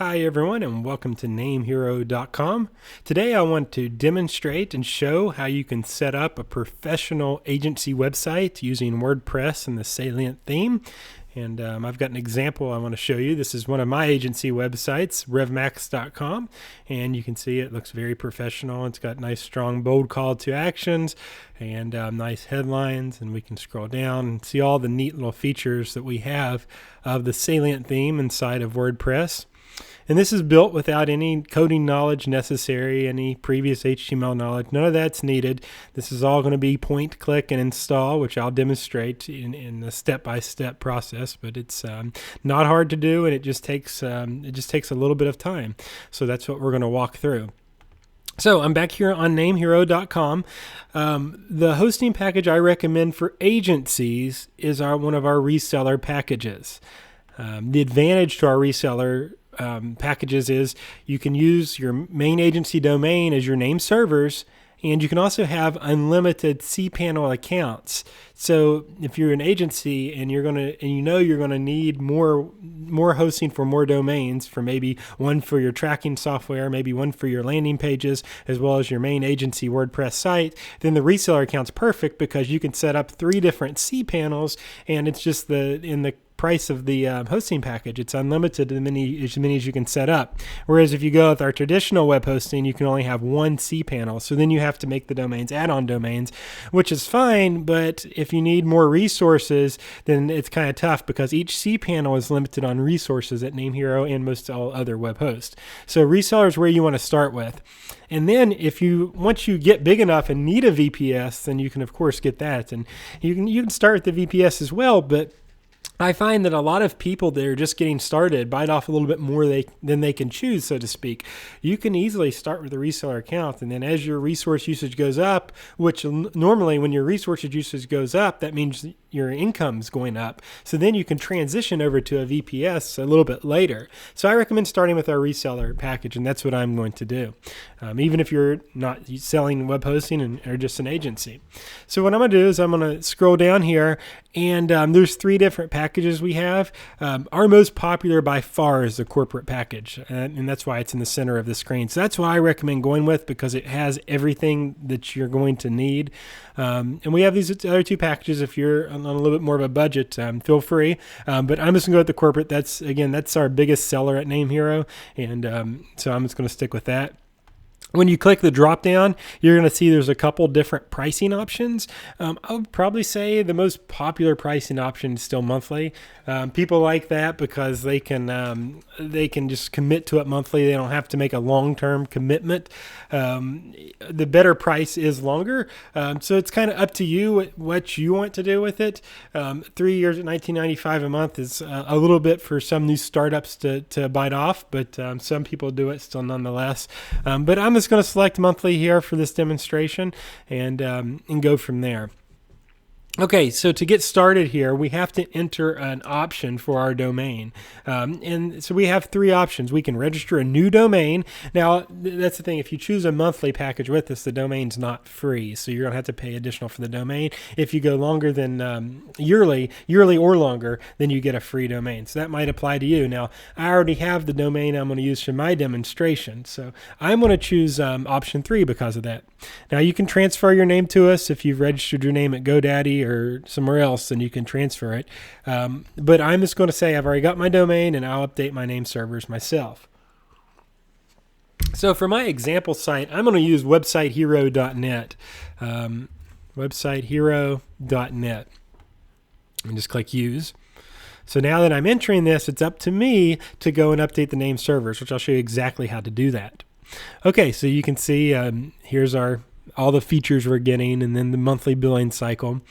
Hi everyone, and welcome to NameHero.com. Today I want to demonstrate and show how you can set up a professional agency website using WordPress and the Salient theme. And I've got an example I want to show you. This is one of my agency websites, revmax.com, and you can see it looks very professional. It's got nice, strong, bold call to actions and nice headlines, and we can scroll down and see all the neat little features that we have of the Salient theme inside of WordPress. And this is built without any coding knowledge necessary, any previous HTML knowledge. None of that's needed. This is all going to be point, click, and install, which I'll demonstrate in the step-by-step process. But it's not hard to do, and it just takes a little bit of time. So that's what we're going to walk through. So I'm back here on NameHero.com. The hosting package I recommend for agencies is one of our reseller packages. The advantage to our reseller packages is you can use your main agency domain as your name servers, and you can also have unlimited cPanel accounts. So if you're an agency and you're gonna need more hosting for more domains, for maybe one for your tracking software, maybe one for your landing pages, as well as your main agency WordPress site, then the reseller account's perfect because you can set up 3 different cPanels, and it's just in the price of the hosting package. It's unlimited, as many as you can set up. Whereas if you go with our traditional web hosting, you can only have 1 cPanel. So then you have to make the domains add-on domains, which is fine, but if you need more resources, then it's kind of tough because each cPanel is limited on resources at NameHero and most all other web hosts. So reseller is where you want to start with. And then once you get big enough and need a VPS, then you can of course get that. And you can start with the VPS as well, but I find that a lot of people that are just getting started bite off a little bit more than they can choose, so to speak. You can easily start with a reseller account, and then as your resource usage goes up, which normally when your resource usage goes up, that means your income's going up. So then you can transition over to a VPS a little bit later. So I recommend starting with our reseller package, and that's what I'm going to do, even if you're not selling web hosting or just an agency. So what I'm going to do is I'm going to scroll down here, and there's 3 different packages we have. Our most popular by far is the corporate package, and that's why it's in the center of the screen. So that's what I recommend going with, because it has everything that you're going to need. And we have these other 2 packages. If you're on a little bit more of a budget, feel free. But I'm just going to go with the corporate. That's our biggest seller at NameHero, and so I'm just going to stick with that. When you click the drop down, you're going to see there's a couple different pricing options. I would probably say the most popular pricing option is still monthly. People like that because they can just commit to it monthly. They don't have to make a long-term commitment. The better price is longer, so it's kind of up to you what you want to do with it. 3 years at $19.95 a month is a little bit for some new startups to bite off, but some people do it still nonetheless. But I'm just going to select monthly here for this demonstration and go from there. Okay, so to get started here, we have to enter an option for our domain. And so we have 3 options. We can register a new domain. Now, that's the thing. If you choose a monthly package with us, the domain's not free. So you're going to have to pay additional for the domain. If you go longer than yearly or longer, then you get a free domain. So that might apply to you. Now, I already have the domain I'm going to use for my demonstration. So I'm going to choose option 3 because of that. Now, you can transfer your name to us if you've registered your name at GoDaddy or somewhere else, then you can transfer it. But I'm just going to say I've already got my domain, and I'll update my name servers myself. So for my example site, I'm going to use websitehero.net. Websitehero.net. And just click use. So now that I'm entering this, it's up to me to go and update the name servers, which I'll show you exactly how to do that. Okay, so you can see here's all the features we're getting, and then the monthly billing cycle.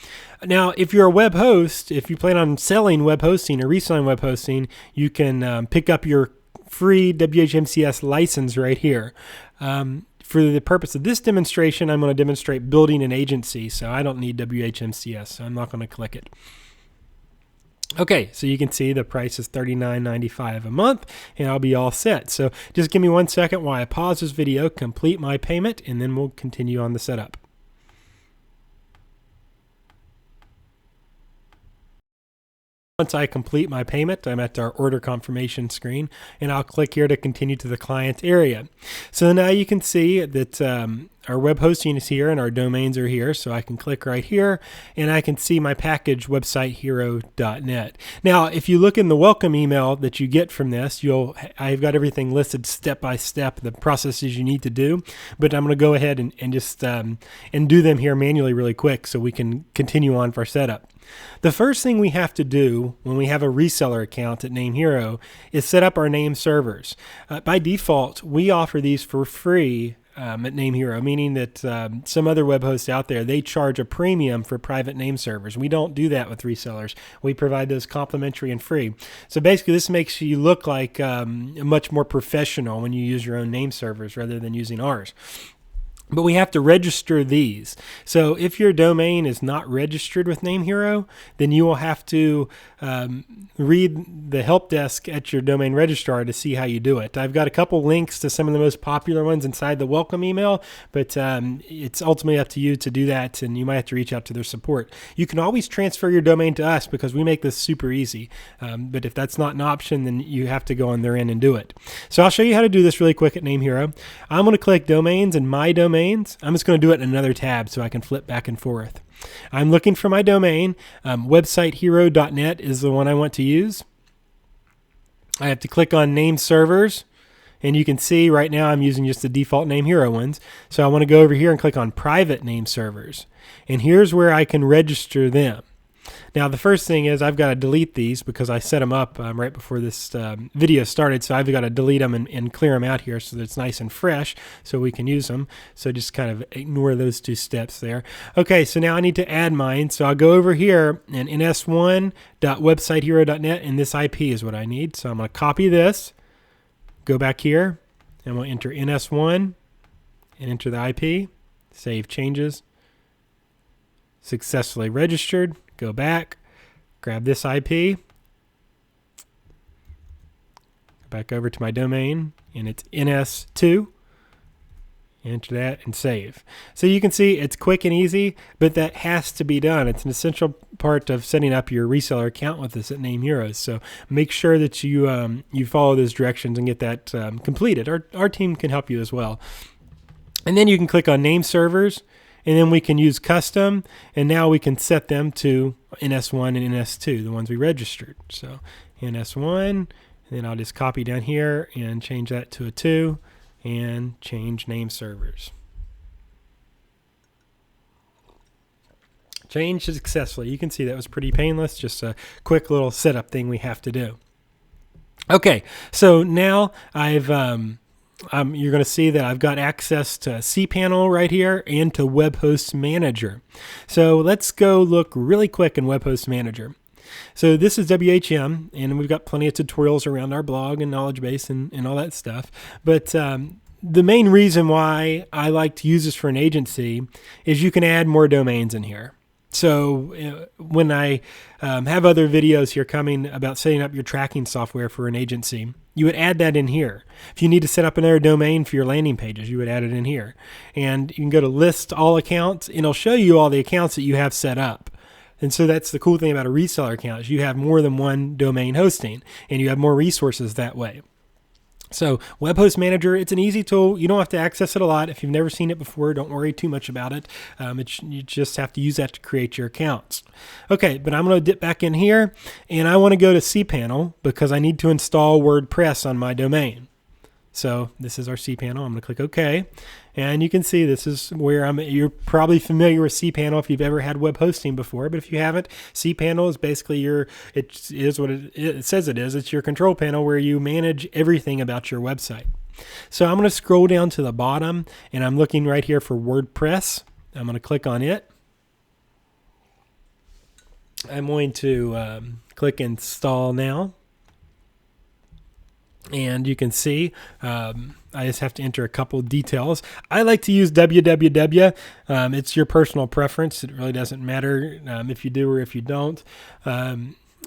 Now, if you're a web host, if you plan on selling web hosting or reselling web hosting, you can pick up your free WHMCS license right here. For the purpose of this demonstration, I'm going to demonstrate building an agency, so I don't need WHMCS, so I'm not going to click it. Okay, so you can see the price is $39.95 a month, and I'll be all set. So just give me 1 second while I pause this video, complete my payment, and then we'll continue on the setup. Once I complete my payment, I'm at our order confirmation screen, and I'll click here to continue to the client area. So now you can see that our web hosting is here and our domains are here. So I can click right here and I can see my package websitehero.net. Now, if you look in the welcome email that you get from this, I've got everything listed step by step, the processes you need to do, but I'm going to go ahead and just and do them here manually really quick so we can continue on for our setup. The first thing we have to do when we have a reseller account at NameHero is set up our name servers. By default, we offer these for free at NameHero, meaning that some other web hosts out there, they charge a premium for private name servers. We don't do that with resellers. We provide those complimentary and free. So basically, this makes you look like much more professional when you use your own name servers rather than using ours. But we have to register these. So if your domain is not registered with NameHero, then you will have to read the help desk at your domain registrar to see how you do it. I've got a couple links to some of the most popular ones inside the welcome email, but it's ultimately up to you to do that, and you might have to reach out to their support. You can always transfer your domain to us because we make this super easy. But if that's not an option, then you have to go on their end and do it. So I'll show you how to do this really quick at NameHero. I'm going to click Domains and My Domain. I'm just going to do it in another tab so I can flip back and forth. I'm looking for my domain. Websitehero.net is the one I want to use. I have to click on Name Servers, and you can see right now I'm using just the default NameHero ones. So I want to go over here and click on Private Name Servers, and here's where I can register them. Now, the first thing is I've got to delete these because I set them up right before this video started. So I've got to delete them and clear them out here so that it's nice and fresh so we can use them. So just kind of ignore those two steps there. Okay, so now I need to add mine. So I'll go over here and ns1.websitehero.net, and this IP is what I need. So I'm going to copy this, go back here, and we'll enter ns1 and enter the IP, save changes, successfully registered. Go back, grab this IP, go back over to my domain, and it's ns2, enter that and save. So you can see it's quick and easy, but that has to be done. It's an essential part of setting up your reseller account with us at NameHero. So make sure that you follow those directions and get that completed. Our team can help you as well. And then you can click on Name Servers, and then we can use custom, and now we can set them to NS1 and NS2, the ones we registered. So NS1, and then I'll just copy down here and change that to a 2 and change name servers. Changed successfully. You can see that was pretty painless, just a quick little setup thing we have to do. Okay, so now you're going to see that I've got access to cPanel right here and to Web Host Manager. So let's go look really quick in Web Host Manager. So this is WHM, and we've got plenty of tutorials around our blog and knowledge base and all that stuff. But the main reason why I like to use this for an agency is you can add more domains in here. So when I have other videos here coming about setting up your tracking software for an agency, you would add that in here. If you need to set up another domain for your landing pages, you would add it in here. And you can go to list all accounts, and it'll show you all the accounts that you have set up. And so that's the cool thing about a reseller account is you have more than one domain hosting, and you have more resources that way. So Web Host Manager, it's an easy tool. You don't have to access it a lot. If you've never seen it before, don't worry too much about it. You just have to use that to create your accounts. Okay, but I'm going to dip back in here, and I want to go to cPanel because I need to install WordPress on my domain. So this is our cPanel. I'm going to click OK. And you can see this is where you're probably familiar with cPanel if you've ever had web hosting before, but if you haven't, cPanel is basically it is what it says it is. It's your control panel where you manage everything about your website. So I'm going to scroll down to the bottom, and I'm looking right here for WordPress. I'm going to click on it. I'm going to click Install Now. And you can see I just have to enter a couple details. I like to use www. It's your personal preference. It really doesn't matter if you do or if you don't.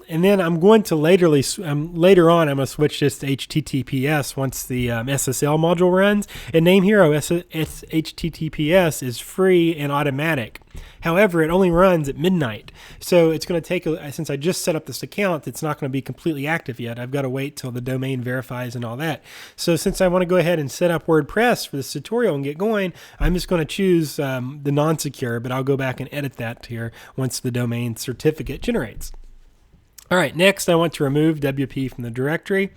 And then I'm going to later on, I'm going to switch this to HTTPS once the SSL module runs. And NameHero HTTPS is free and automatic. However, it only runs at midnight. So it's going to take, since I just set up this account, it's not going to be completely active yet. I've got to wait till the domain verifies and all that. So since I want to go ahead and set up WordPress for this tutorial and get going, I'm just going to choose the non-secure, but I'll go back and edit that here once the domain certificate generates. All right, next I want to remove WP from the directory.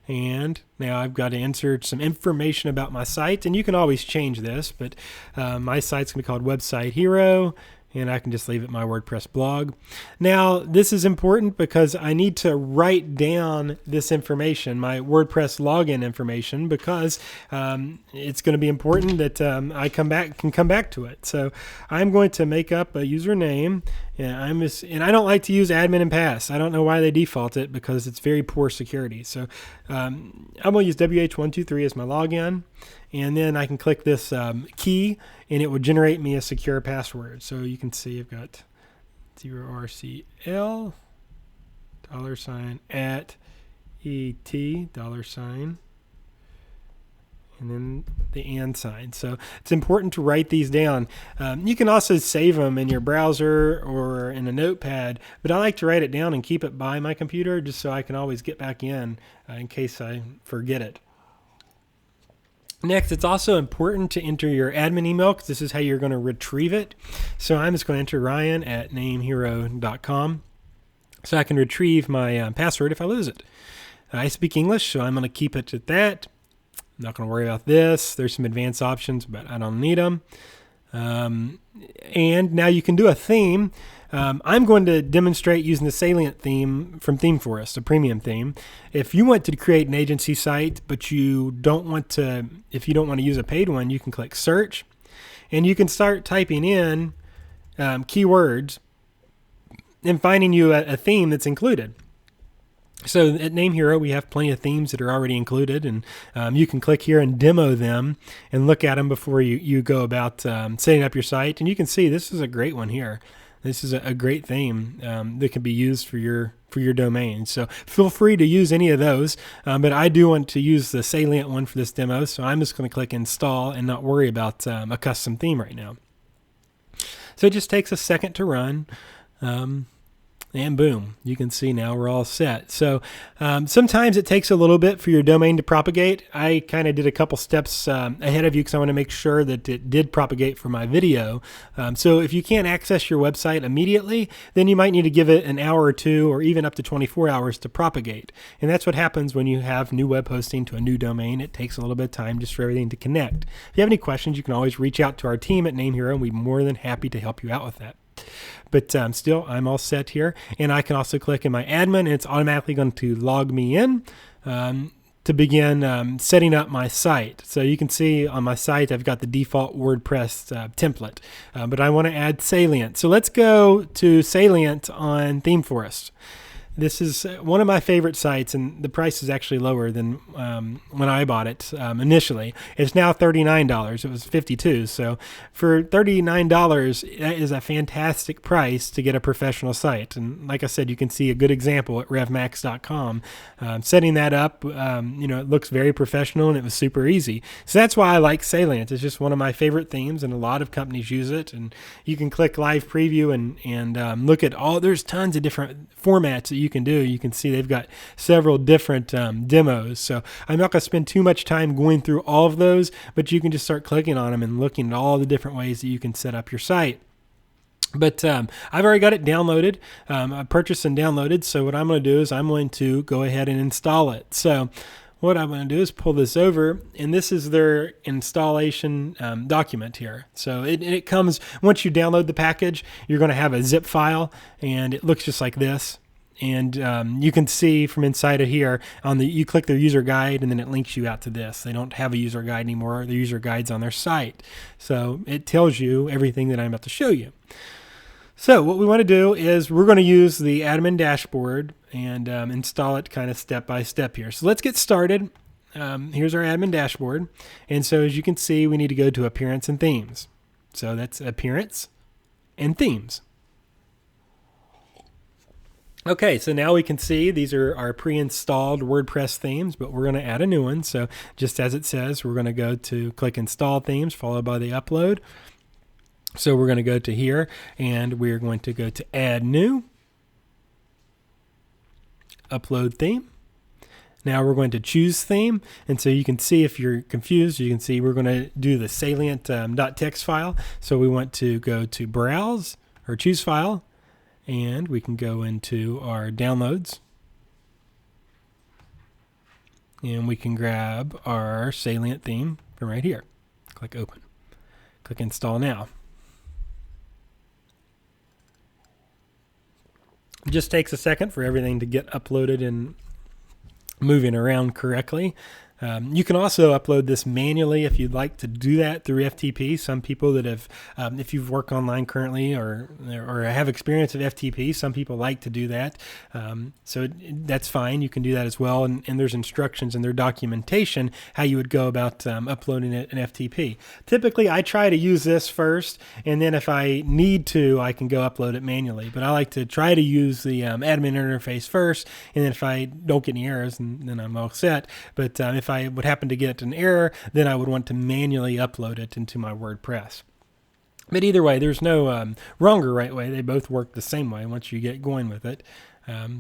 And now I've got to insert some information about my site. And you can always change this, but my site's going to be called Website Hero. And I can just leave it my WordPress blog. Now, this is important because I need to write down this information, my WordPress login information, because it's going to be important that I can come back to it. So I'm going to make up a username, and I don't like to use admin and pass. I don't know why they default it because it's very poor security. So I'm going to use WH123 as my login. And then I can click this key, and it will generate me a secure password. So you can see I've got 0RCL $@ $ET $, and then the and sign. So it's important to write these down. You can also save them in your browser or in a notepad, but I like to write it down and keep it by my computer just so I can always get back in case I forget it. Next, it's also important to enter your admin email because this is how you're going to retrieve it. So I'm just going to enter Ryan@NameHero.com so I can retrieve my password if I lose it. I speak English, so I'm going to keep it at that. I'm not going to worry about this. There's some advanced options, but I don't need them. And now you can do a theme. I'm going to demonstrate using the Salient theme from ThemeForest, a premium theme. If you want to create an agency site, but if you don't want to use a paid one, you can click search, and you can start typing in keywords and finding you a theme that's included. So at NameHero, we have plenty of themes that are already included, and you can click here and demo them and look at them before you go about setting up your site. And you can see this is a great one here. This is a great theme that can be used for your domain. So feel free to use any of those, but I do want to use the Salient one for this demo, so I'm just going to click install and not worry about a custom theme right now. So it just takes a second to run. And boom, you can see now we're all set. So sometimes it takes a little bit for your domain to propagate. I kind of did a couple steps ahead of you because I want to make sure that it did propagate for my video. So if you can't access your website immediately, then you might need to give it an hour or two or even up to 24 hours to propagate. And that's what happens when you have new web hosting to a new domain. It takes a little bit of time just for everything to connect. If you have any questions, you can always reach out to our team at NameHero, and we'd be more than happy to help you out with that. But still, I'm all set here. And I can also click in my admin, and it's automatically going to log me in to begin setting up my site. So you can see on my site, I've got the default WordPress template. But I want to add Salient. So let's go to Salient on ThemeForest. This is one of my favorite sites, and the price is actually lower than when I bought it initially. It's now $39. It was $52. So for $39, that is a fantastic price to get a professional site. And like I said, you can see a good example at revmax.com. Setting that up, it looks very professional, and it was super easy. So that's why I like Salient. It's just one of my favorite themes, and a lot of companies use it. And you can click live preview and look at there's tons of different formats that you can do. You can see they've got several different demos. So I'm not going to spend too much time going through all of those, but you can just start clicking on them and looking at all the different ways that you can set up your site. But I've already got it downloaded. I purchased and downloaded. So what I'm going to do is I'm going to go ahead and install it. So what I'm going to do is pull this over, and this is their installation document here. So it comes, once you download the package, you're going to have a zip file, and it looks just like this. And you can see from inside of here, you click their user guide, and then it links you out to this. They don't have a user guide anymore. The user guide's on their site. So it tells you everything that I'm about to show you. So what we want to do is we're going to use the admin dashboard and install it kind of step by step here. So let's get started. Here's our admin dashboard. And so as you can see, we need to go to Appearance and Themes. So that's Appearance and Themes. Okay, so now we can see these are our pre-installed WordPress themes, but we're going to add a new one. So just as it says, we're going to go to click Install Themes, followed by the upload. So we're going to go to here, and we're going to go to Add New, Upload Theme. Now we're going to choose theme, and so you can see if you're confused, you can see we're going to do the Salient .txt file. So we want to go to Browse or Choose File, and we can go into our downloads, and we can grab our Salient theme from right here. Click Open. Click Install Now. It just takes a second for everything to get uploaded and moving around correctly. You can also upload this manually if you'd like to do that through FTP. Some people that have, if you've worked online currently or have experience of FTP, some people like to do that. So that's fine. You can do that as well. And there's instructions in their documentation how you would go about uploading it in FTP. Typically, I try to use this first, and then if I need to, I can go upload it manually. But I like to try to use the admin interface first, and then if I don't get any errors, then I'm all set. But if I would happen to get an error, then I would want to manually upload it into my WordPress. But either way, there's no wrong or right way. They both work the same way once you get going with it.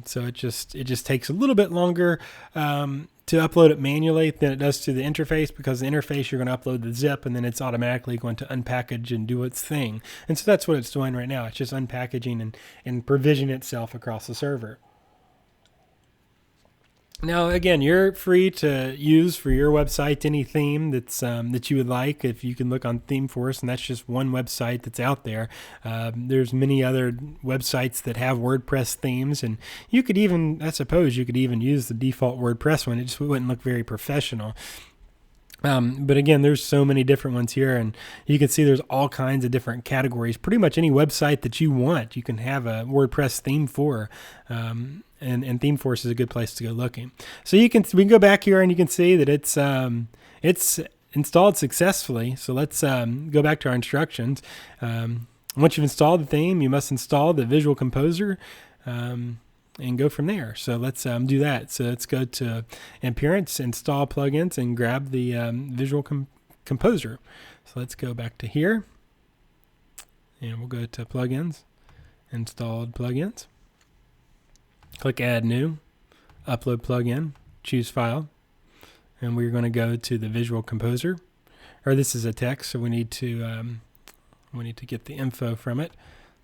So it just takes a little bit longer to upload it manually than it does to the interface, because the interface you're going to upload the zip and then it's automatically going to unpackage and do its thing. And so that's what it's doing right now. It's just unpackaging and provisioning itself across the server. Now, again, you're free to use for your website any theme that's that you would like. If you can look on ThemeForce, and that's just one website that's out there. There's many other websites that have WordPress themes, and you could even, I suppose, you could even use the default WordPress one. It just wouldn't look very professional. But again, there's so many different ones here, and you can see there's all kinds of different categories. Pretty much any website that you want, you can have a WordPress theme for. And ThemeForce is a good place to go looking. So we can go back here and you can see that it's installed successfully. So let's go back to our instructions. Once you've installed the theme, you must install the Visual Composer and go from there. So let's do that. So let's go to Appearance, Install Plugins, and grab the Visual Composer. So let's go back to here, and we'll go to Plugins, Installed Plugins. Click Add New, Upload Plugin, choose File, and we're going to go to the Visual Composer. Or this is a text, so we need to get the info from it.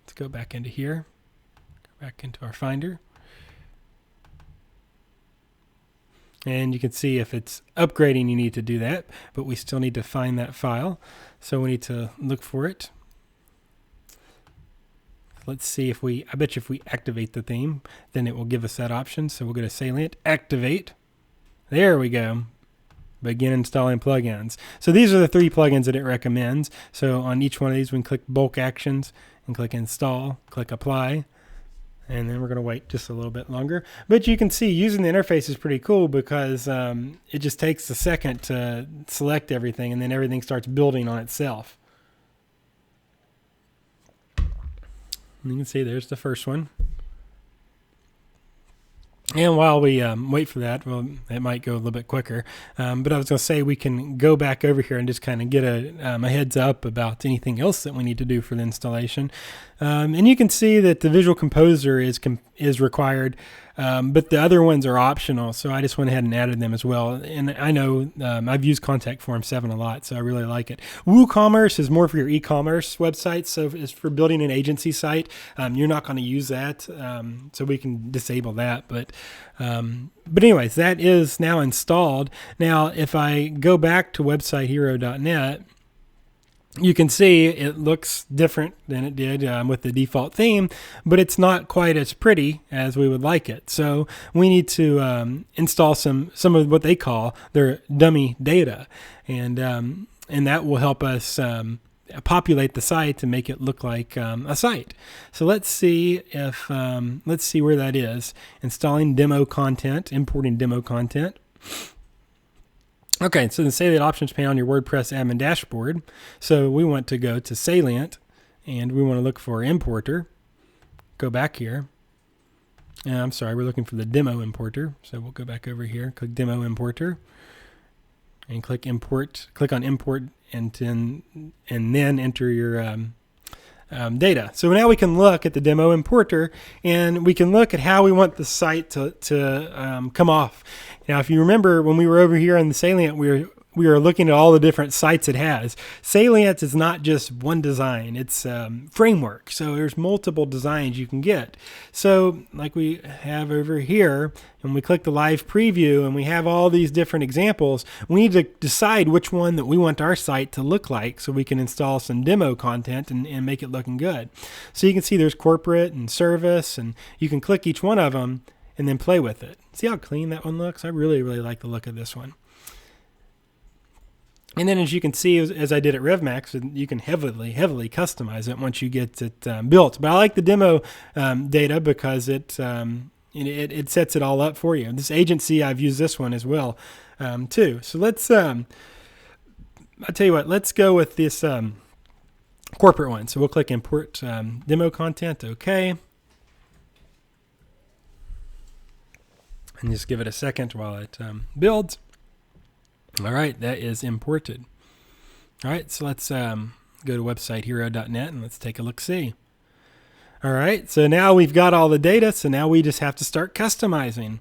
Let's go back into here, go back into our Finder, and you can see if it's upgrading, you need to do that, but we still need to find that file, so we need to look for it. Let's see if I bet you if we activate the theme, then it will give us that option. So we'll go to Salient, Activate. There we go. Begin installing plugins. So these are the 3 plugins that it recommends. So on each one of these, we can click Bulk Actions and click Install, click Apply, and then we're going to wait just a little bit longer. But you can see using the interface is pretty cool because it just takes a second to select everything, and then everything starts building on itself. You can see there's the first one. And while we wait for that, well, it might go a little bit quicker. But I was going to say we can go back over here and just kind of get a heads up about anything else that we need to do for the installation. And you can see that the Visual Composer is required, but the other ones are optional. So I just went ahead and added them as well. And I know I've used Contact Form 7 a lot, so I really like it. WooCommerce is more for your e-commerce websites. So it's for building an agency site. You're not going to use that, so we can disable that. But anyways, that is now installed. Now, if I go back to websitehero.net, you can see it looks different than it did with the default theme, but it's not quite as pretty as we would like it. So we need to install some of what they call their dummy data, and that will help us populate the site to make it look like a site. So let's see where that is. Installing demo content, importing demo content. Okay, so the Salient options pane on your WordPress admin dashboard. So we want to go to Salient, and we want to look for Importer. Go back here, I'm sorry, we're looking for the demo importer. So we'll go back over here, click demo importer, and click import. Click on import, and then enter your data. So now we can look at the demo importer, and we can look at how we want the site to come off. Now, if you remember when we were over here on the Salient, we are looking at all the different sites it has. Salient is not just one design, it's framework. So there's multiple designs you can get. So like we have over here, and we click the live preview, and we have all these different examples. We need to decide which one that we want our site to look like so we can install some demo content and make it looking good. So you can see there's corporate and service, and you can click each one of them and then play with it. See how clean that one looks? I really, really like the look of this one. And then as you can see, as I did at RevMax, you can heavily customize it once you get it built. But I like the demo data because it sets it all up for you. This agency, I've used this one as well too. So let's, I'll tell you what, let's go with this corporate one. So we'll click import demo content, okay. And just give it a second while it builds. All right, that is imported. All right, so let's go to websitehero.net and let's take a look-see. All right, so now we've got all the data, so now we just have to start customizing.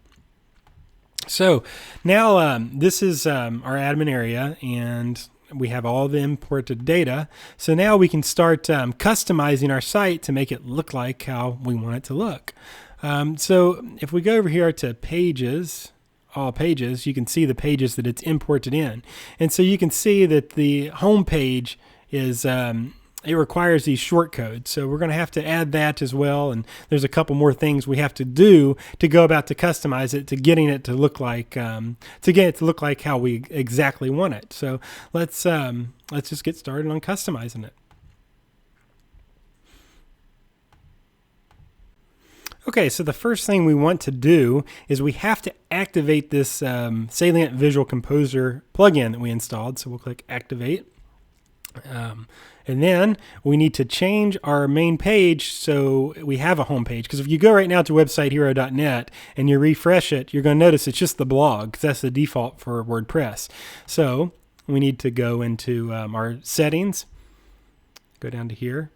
So now this is our admin area, and we have all the imported data. So now we can start customizing our site to make it look like how we want it to look. So if we go over here to pages, all pages, you can see the pages that it's imported in. And so you can see that the home page is, it requires these short codes. So we're going to have to add that as well. And there's a couple more things we have to do to go about to customize it, to getting it to look like, how we exactly want it. So let's just get started on customizing it. Okay, so the first thing we want to do is we have to activate this Salient Visual Composer plugin that we installed. So we'll click Activate. And then we need to change our main page so we have a home page. Because if you go right now to websitehero.net and you refresh it, you're going to notice it's just the blog, because that's the default for WordPress. So we need to go into our settings, go down to here.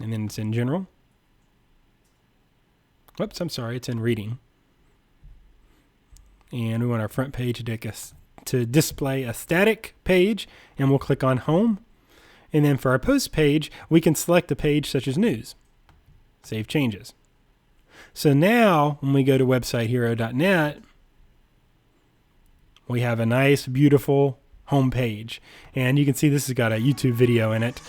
And then it's in general. Whoops, I'm sorry, it's in reading. And we want our front page to display a static page, and we'll click on home. And then for our post page, we can select a page such as news. Save changes. So now when we go to websitehero.net, we have a nice, beautiful home page. And you can see this has got a YouTube video in it.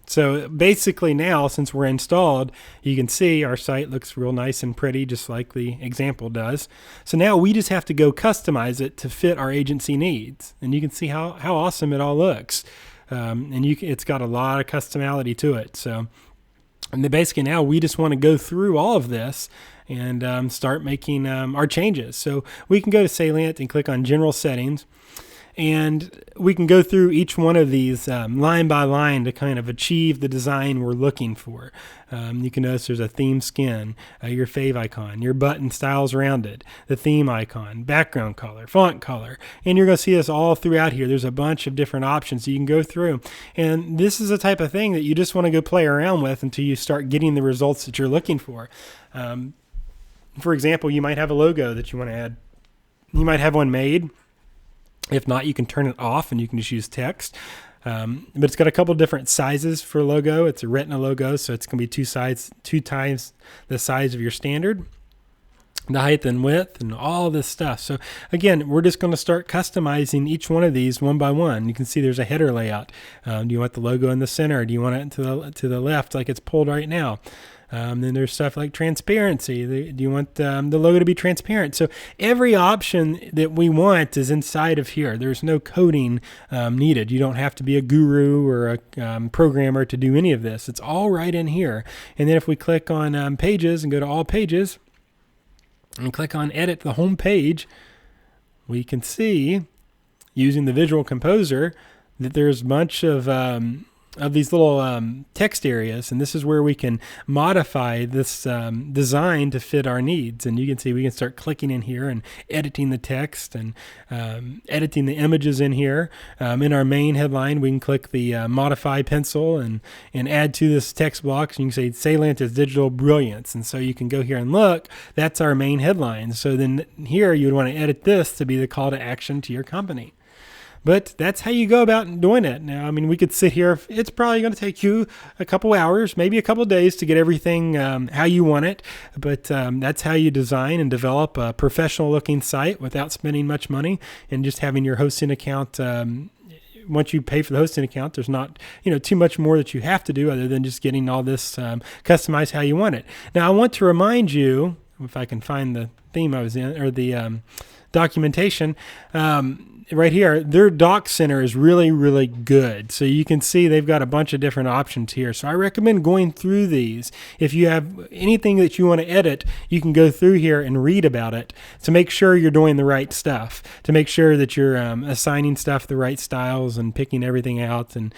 So basically now, since we're installed, you can see our site looks real nice and pretty, just like the example does. So now we just have to go customize it to fit our agency needs. And you can see how awesome it all looks. And it's got a lot of customality to it. So, and then basically now we just want to go through all of this and start making our changes. So we can go to Salient and click on General Settings. And we can go through each one of these line by line to kind of achieve the design we're looking for. You can notice there's a theme skin, your fave icon, your button styles rounded, the theme icon, background color, font color. And you're going to see this all throughout here. There's a bunch of different options you can go through. And this is the type of thing that you just want to go play around with until you start getting the results that you're looking for. For example, you might have a logo that you want to add. You might have one made. If not, you can turn it off and you can just use text. But it's got a couple different sizes for logo. It's a retina logo, so it's going to be two times the size of your standard, the height and width, and all this stuff. So again, we're just going to start customizing each one of these one by one. You can see there's a header layout. Do you want the logo in the center? Do you want it to the left like it's pulled right now? Then there's stuff like transparency. Do you want the logo to be transparent? So every option that we want is inside of here. There's no coding needed. You don't have to be a guru or a programmer to do any of this. It's all right in here. And then if we click on pages and go to all pages and click on edit the home page, we can see using the Visual Composer that there's a bunch of these little text areas, and this is where we can modify this design to fit our needs. And you can see we can start clicking in here and editing the text and editing the images in here. In our main headline, we can click the modify pencil and add to this text block. And you can say Salient is digital brilliance, and so you can go here and look. That's our main headline. So then here you would want to edit this to be the call to action to your company. But that's how you go about doing it. Now, I mean, we could sit here. It's probably going to take you a couple hours, maybe a couple days to get everything how you want it. But that's how you design and develop a professional-looking site without spending much money and just having your hosting account. Once you pay for the hosting account, there's not too much more that you have to do other than just getting all this customized how you want it. Now, I want to remind you, if I can find the theme I was in, or the documentation, right here, their doc center is really, really good. So you can see they've got a bunch of different options here. So I recommend going through these. If you have anything that you want to edit, you can go through here and read about it to make sure you're doing the right stuff, to make sure that you're assigning stuff the right styles and picking everything out. And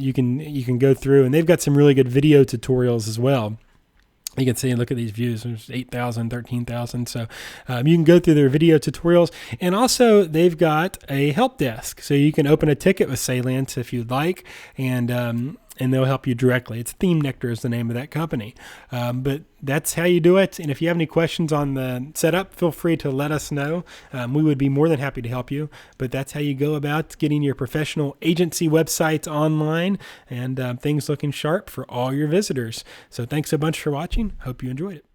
you can go through, and they've got some really good video tutorials as well. You can see and look at these views. There's 8,000, 13,000. So you can go through their video tutorials. And also, they've got a help desk. So you can open a ticket with Salient if you'd like, and they'll help you directly. It's Theme Nectar is the name of that company. But that's how you do it. And if you have any questions on the setup, feel free to let us know. We would be more than happy to help you. But that's how you go about getting your professional agency websites online and things looking sharp for all your visitors. So thanks a bunch for watching. Hope you enjoyed it.